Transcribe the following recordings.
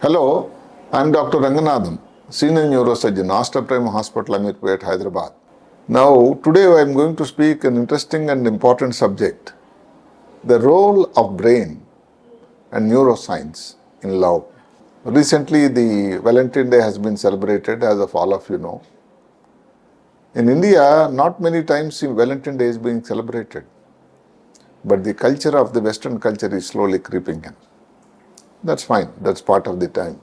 Hello, I am Dr. Ranganathan, Senior Neurosurgeon, Aster Prime Hospital, Amirpet, Hyderabad. Now, today I am going to speak an interesting and important subject, the role of brain and neuroscience in love. Recently, the Valentine Day has been celebrated, as of all of you know. In India, not many times Valentine Day is being celebrated, but the culture of the Western culture is slowly creeping in. That's fine, that's part of the time.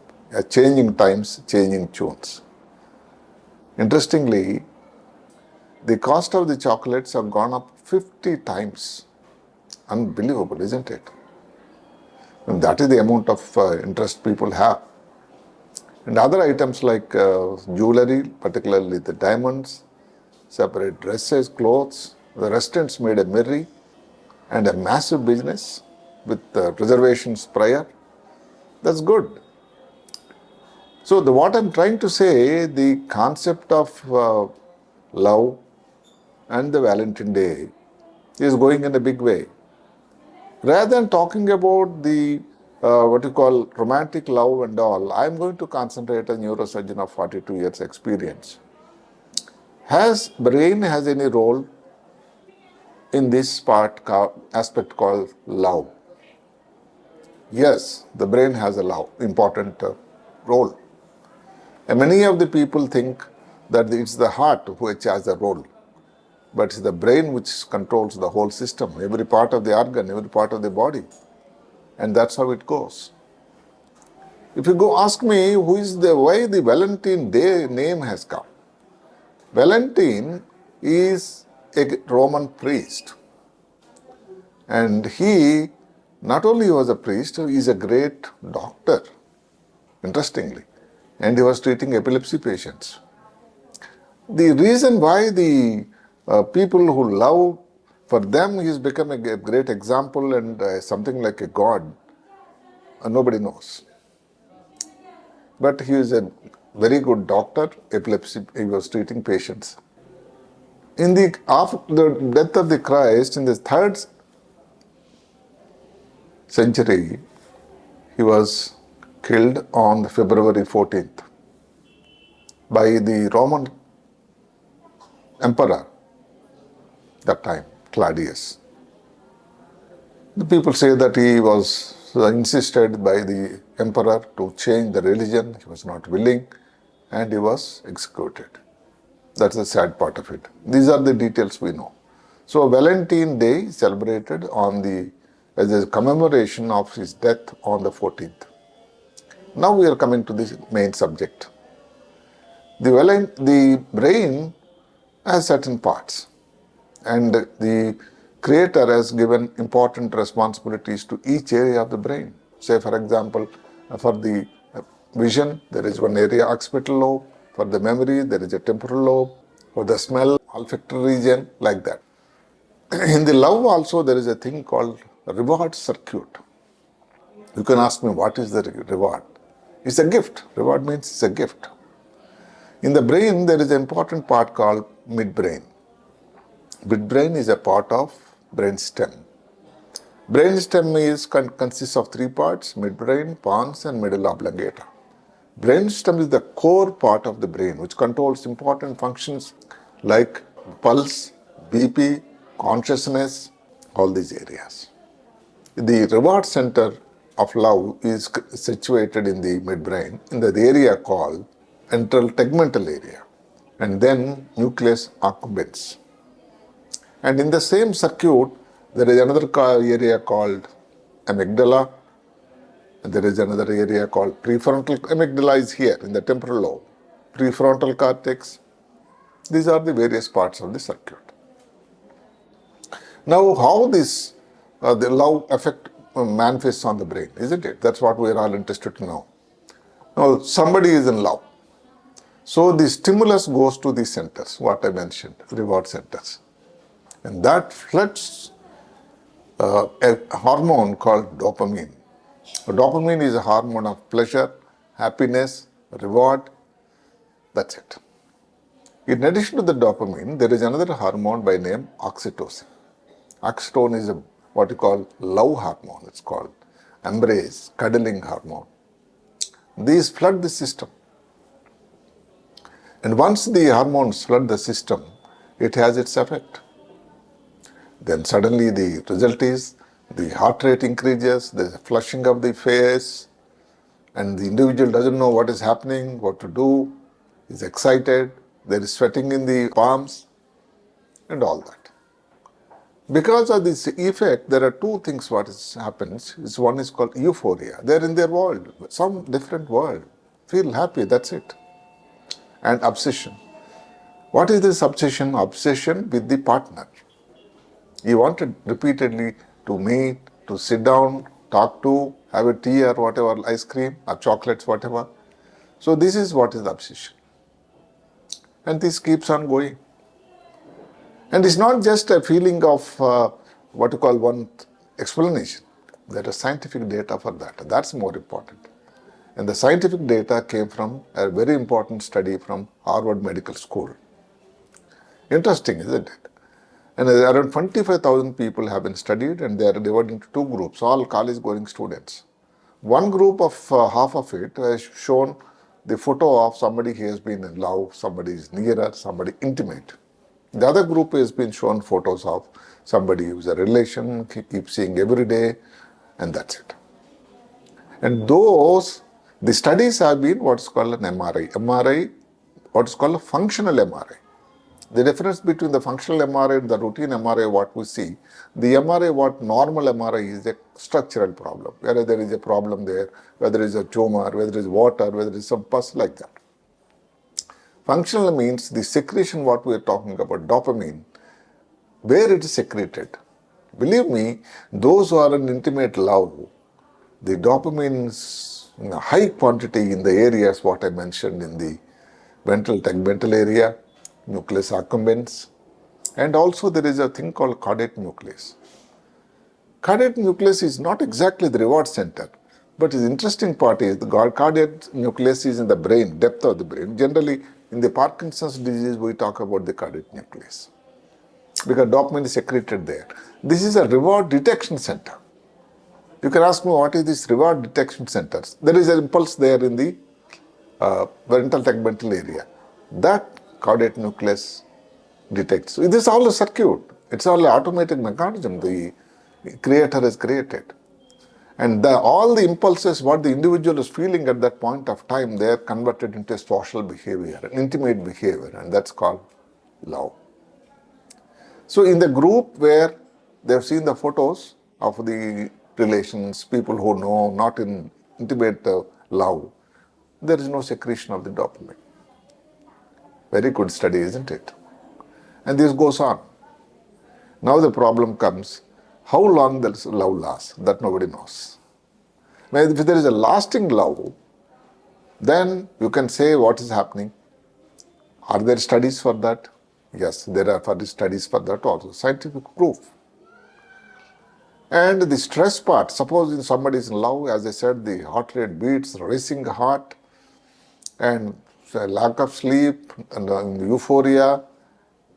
Changing times, changing tunes. Interestingly, the cost of the chocolates have gone up 50 times. Unbelievable, isn't it? And that is the amount of interest people have. And other items like jewelry, particularly the diamonds, separate dresses, clothes, the restaurants made a merry and a massive business with reservations prior. That's good. So what I'm trying to say, the concept of love and the Valentine Day is going in a big way. Rather than talking about the what you call romantic love and all, I'm going to concentrate on neurosurgeon of 42 years experience. Has brain has any role in this aspect called love? Yes, the brain has a important role. And many of the people think that it's the heart which has a role, but it's the brain which controls the whole system, every part of the organ, every part of the body. And that's how it goes. If you go ask me why the Valentine Day name has come. Valentine is a Roman priest. And he not only was a priest, he is a great doctor, interestingly. And he was treating epilepsy patients. The reason why the people who love, for them he's become a great example and something like a god, nobody knows. But he is a very good doctor, epilepsy, he was treating patients. After the death of the Christ, in the 3rd century, he was killed on February 14th by the Roman emperor, that time, Claudius. The people say that he was insisted by the emperor to change the religion, he was not willing, and he was executed. That's the sad part of it. These are the details we know. So Valentine Day is celebrated as a commemoration of his death on the 14th. Now we are coming to the main subject. The brain has certain parts, and the Creator has given important responsibilities to each area of the brain. Say, for example, for the vision, there is one area, occipital lobe. For the memory, there is a temporal lobe. For the smell, olfactory region, like that. In the love also, there is a thing called reward circuit. You can ask me, what is the reward? It's a gift. Reward means it's a gift. In the brain, there is an important part called midbrain. Midbrain is a part of brainstem. Brainstem consists of 3 parts, midbrain, pons, and medulla oblongata. Brainstem is the core part of the brain, which controls important functions like pulse, BP, consciousness, all these areas. The reward center of love is situated in the midbrain, in the area called ventral tegmental area, and then nucleus accumbens. And in the same circuit, there is another area called amygdala, and there is another area called prefrontal. Amygdala is here in the temporal lobe. Prefrontal cortex. These are the various parts of the circuit. Now, how the love effect manifests on the brain, isn't it? That's what we are all interested to know. Now, somebody is in love. So the stimulus goes to the centers, what I mentioned, reward centers. And that floods a hormone called dopamine. Dopamine is a hormone of pleasure, happiness, reward. That's it. In addition to the dopamine, there is another hormone by name oxytocin. Oxytocin is what you call love hormone. It's called embrace, cuddling hormone. These flood the system. And once the hormones flood the system, it has its effect. Then suddenly the result is the heart rate increases, there's a flushing of the face, and the individual doesn't know what is happening, what to do, is excited, there is sweating in the palms, and all that. Because of this effect, there are two things what happens. One is called euphoria. They're in their world, some different world. Feel happy, that's it. And obsession. What is this obsession? Obsession with the partner. You wanted repeatedly to meet, to sit down, talk to, have a tea or whatever, ice cream or chocolates, whatever. So this is what is the obsession. And this keeps on going. And it's not just a feeling of what you call one explanation. There is scientific data for that. That's more important. And the scientific data came from a very important study from Harvard Medical School. Interesting, isn't it? And around 25,000 people have been studied, and they are divided into two groups, all college-going students. One group of half of it has shown the photo of somebody who has been in love, somebody is nearer, somebody intimate. The other group has been shown photos of somebody who is a relation, keeps seeing every day, and that's it. And the studies have been what's called an MRI, what's called a functional MRI. The difference between the functional MRI and the routine MRI, what we see, the MRI, what normal MRI is a structural problem, whether there is a problem there, whether there is a tumor, whether there is water, whether there is some pus, like that. Functional means the secretion, what we are talking about, dopamine, where it is secreted. Believe me, those who are in intimate love, the dopamine is in a high quantity in the areas what I mentioned in the ventral tegmental area, nucleus accumbens, and also there is a thing called caudate nucleus. Caudate nucleus is not exactly the reward center, but the interesting part is the caudate nucleus is in the brain, depth of the brain. Generally, in the Parkinson's disease, we talk about the caudate nucleus because dopamine is secreted there. This is a reward detection center. You can ask me, what is this reward detection center? There is an impulse there in the ventral tegmental area. That caudate nucleus detects. This is all a circuit. It's all an automated mechanism the creator has created. And all the impulses, what the individual is feeling at that point of time, they are converted into a social behavior, an intimate behavior, and that's called love. So in the group where they've seen the photos of the relations, people who know, not in intimate love, there is no secretion of the dopamine. Very good study, isn't it? And this goes on. Now the problem comes, how long does love last? That nobody knows. Now, if there is a lasting love, then you can say what is happening. Are there studies for that? Yes, there are studies for that also, scientific proof. And the stress part, suppose somebody is in love, as I said, the heart rate beats, racing heart, and lack of sleep, and euphoria,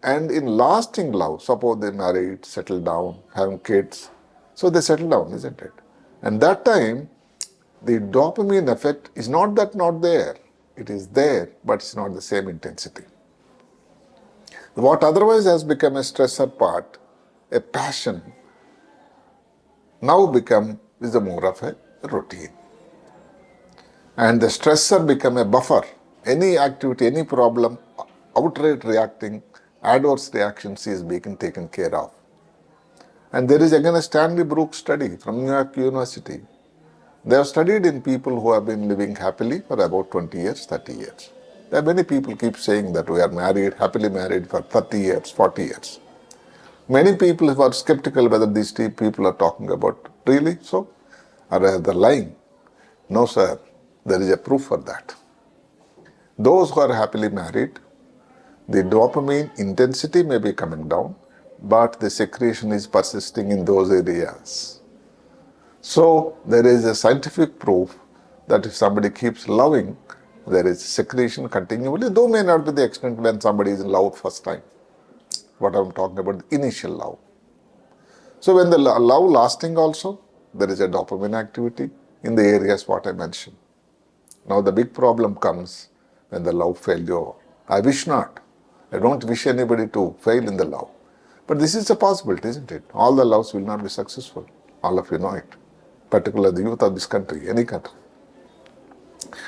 and in lasting love, suppose they married, settle down, have kids, so they settle down, isn't it? And that time, the dopamine effect is not that not there. It is there, but it's not the same intensity. What otherwise has become a stressor part, a passion, now is more of a routine. And the stressor become a buffer. Any activity, any problem, outright reacting, adverse reactions is being taken care of. And there is again a Stanley Brooks study from New York University. They have studied in people who have been living happily for about 20 years, 30 years. There are many people keep saying that we are married, happily married for 30 years, 40 years. Many people who are skeptical whether these people are talking about really so, or they're lying. No, sir, there is a proof for that. Those who are happily married, the dopamine intensity may be coming down, but the secretion is persisting in those areas. So there is a scientific proof that if somebody keeps loving, there is secretion continually, though may not be the extent when somebody is in love first time. What I'm talking about, the initial love. So when the love lasting also, there is a dopamine activity in the areas what I mentioned. Now the big problem comes when the love failure. I wish not. I don't wish anybody to fail in the love. But this is a possibility, isn't it? All the loves will not be successful. All of you know it. Particularly the youth of this country, any country.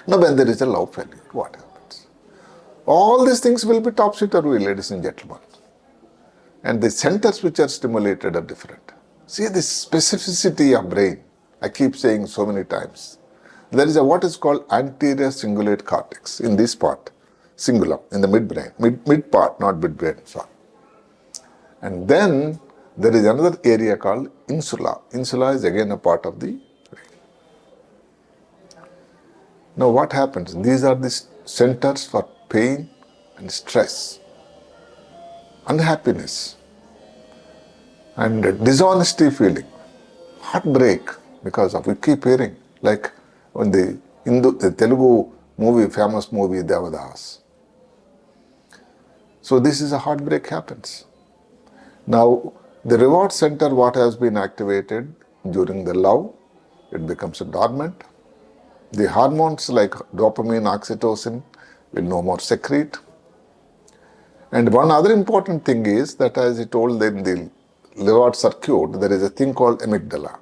Now when there is a love failure, what happens? All these things will be topsy-turvy, ladies and gentlemen. And the centers which are stimulated are different. See this specificity of brain. I keep saying so many times. There is a what is called anterior cingulate cortex in this part, cingulum, in the midbrain, mid part, not midbrain, sorry. And then there is another area called insula. Insula is again a part of the brain. Now what happens? These are the centers for pain and stress, unhappiness, and dishonesty feeling, heartbreak, because of we keep hearing, like when the Telugu movie, famous movie Devadas. So this is a heartbreak happens. Now the reward center, what has been activated during the love, it becomes dormant. The hormones like dopamine, oxytocin will no more secrete. And one other important thing is that, as I told in the reward circuit, there is a thing called amygdala.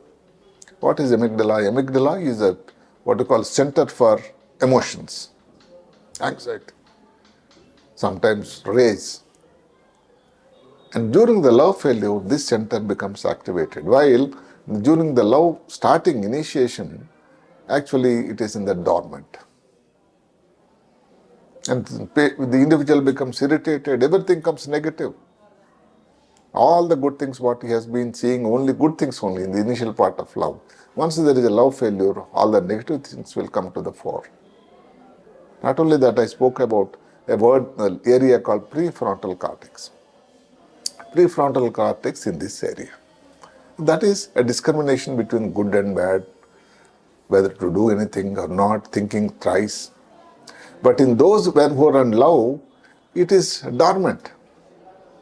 What is amygdala? Amygdala is a what we call center for emotions, anxiety, sometimes rage. And during the love failure, this center becomes activated. While during the love starting initiation, actually it is in the dormant. And the individual becomes irritated, everything comes negative. All the good things what he has been seeing, only good things only in the initial part of love. Once there is a love failure, all the negative things will come to the fore. Not only that, I spoke about an area called prefrontal cortex. Prefrontal cortex in this area. That is a discrimination between good and bad, whether to do anything or not, thinking thrice. But in those who are in love, it is dormant.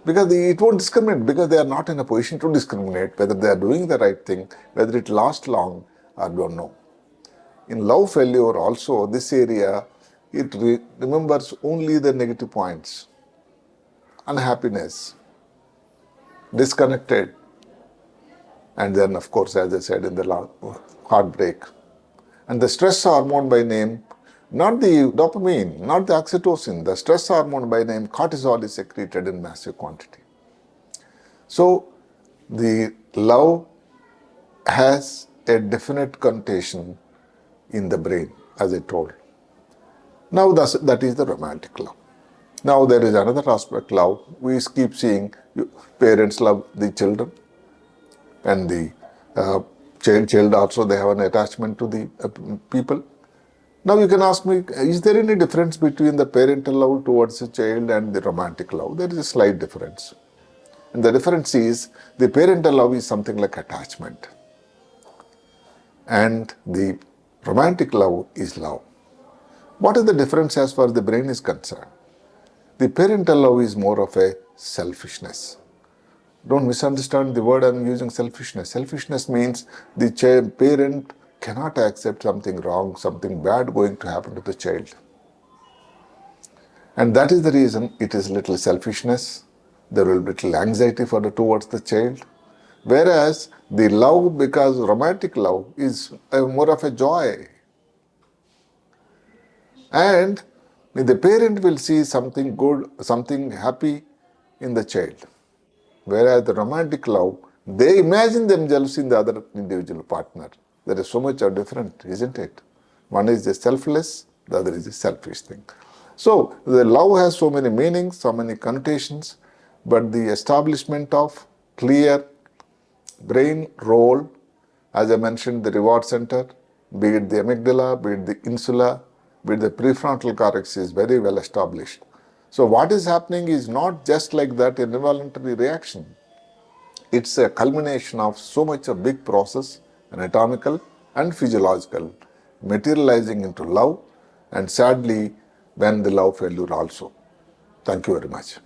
Because it won't discriminate, because they are not in a position to discriminate whether they are doing the right thing, whether it lasts long or don't know. In love failure also, this area, it remembers only the negative points. Unhappiness, disconnected, and then of course, as I said, in the heartbreak. And the stress hormone by name, not the dopamine, not the oxytocin, the stress hormone by name cortisol is secreted in massive quantity. So the love has a definite connotation in the brain, as I told. Now that is the romantic love. Now there is another aspect love. We keep seeing parents love the children, and the child also, they have an attachment to the people. Now you can ask me, is there any difference between the parental love towards a child and the romantic love? There is a slight difference. And the difference is, the parental love is something like attachment. And the romantic love is love. What is the difference as far as the brain is concerned? The parental love is more of a selfishness. Don't misunderstand the word I'm using, selfishness. Selfishness means the parent cannot accept something wrong, something bad going to happen to the child. And that is the reason it is little selfishness. There will be little anxiety towards the child. Whereas the love, because romantic love, is more of a joy. And the parent will see something good, something happy in the child. Whereas the romantic love, they imagine themselves in the other individual partner. There is so much of different, isn't it? One is the selfless, the other is the selfish thing. So the love has so many meanings, so many connotations, but the establishment of clear brain role, as I mentioned, the reward center, be it the amygdala, be it the insula, be it the prefrontal cortex, is very well established. So what is happening is not just like that an involuntary reaction. It's a culmination of so much a big process, anatomical and physiological, materializing into love, and sadly, when the love failure also. Thank you very much.